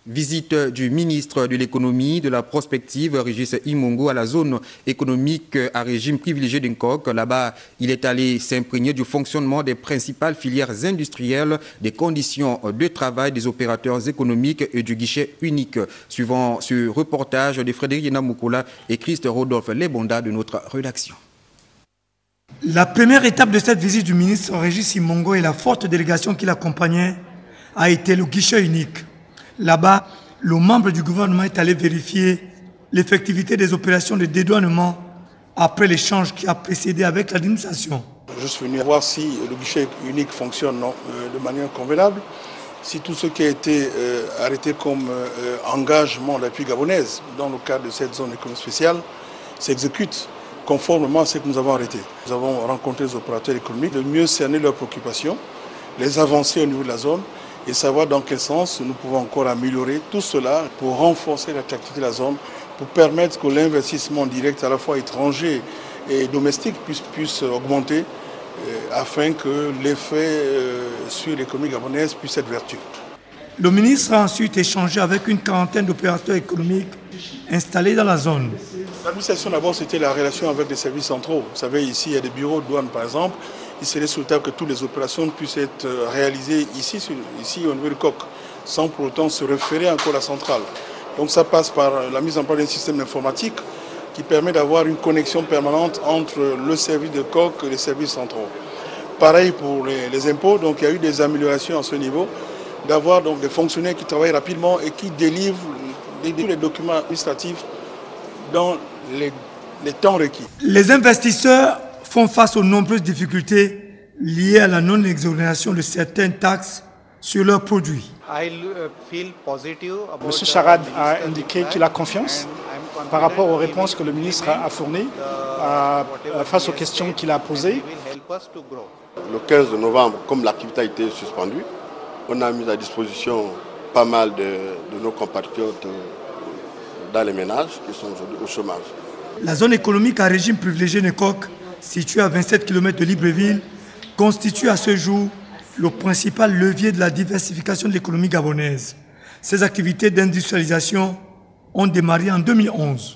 Visite du ministre de l'économie, de la prospective, Régis Imongo, à la zone économique à régime privilégié d'Nkok. Là-bas, il est allé s'imprégner du fonctionnement des principales filières industrielles, des conditions de travail des opérateurs économiques et du guichet unique. Suivant ce reportage de Frédéric Namoukoula et Christ Rodolphe Lebonda de notre rédaction. La première étape de cette visite du ministre Régis Imongo et la forte délégation qui l'accompagnait a été le guichet unique. Là-bas, le membre du gouvernement est allé vérifier l'effectivité des opérations de dédouanement après l'échange qui a précédé avec l'administration. Je suis venu voir si le guichet unique fonctionne de manière convenable, si tout ce qui a été arrêté comme engagement de l'appui gabonaise dans le cadre de cette zone économique spéciale s'exécute conformément à ce que nous avons arrêté. Nous avons rencontré les opérateurs économiques, de mieux cerner leurs préoccupations, les avancer au niveau de la zone, et savoir dans quel sens nous pouvons encore améliorer tout cela pour renforcer l'attractivité de la zone, pour permettre que l'investissement direct à la fois étranger et domestique puisse augmenter afin que l'effet sur l'économie gabonaise puisse être vertueux. Le ministre a ensuite échangé avec une quarantaine d'opérateurs économiques installés dans la zone. L'administration d'abord c'était la relation avec les services centraux. Vous savez ici il y a des bureaux de douane par exemple. Il serait souhaitable que toutes les opérations puissent être réalisées ici au niveau du COC, sans pour autant se référer encore à la centrale. Donc ça passe par la mise en place d'un système informatique qui permet d'avoir une connexion permanente entre le service de COC et les services centraux. Pareil pour les impôts, donc il y a eu des améliorations à ce niveau, d'avoir donc des fonctionnaires qui travaillent rapidement et qui délivrent tous les documents administratifs dans les temps requis. Les investisseurs font face aux nombreuses difficultés liées à la non-exonération de certaines taxes sur leurs produits. M. Charad a indiqué qu'il a confiance par rapport aux réponses que le ministre a fournies face aux questions qu'il a posées. Le 15 novembre, comme l'activité a été suspendue, on a mis à disposition pas mal de nos compatriotes dans les ménages qui sont aujourd'hui au chômage. La zone économique à régime privilégié Nkok, située à 27 km de Libreville, constitue à ce jour le principal levier de la diversification de l'économie gabonaise. Ces activités d'industrialisation ont démarré en 2011.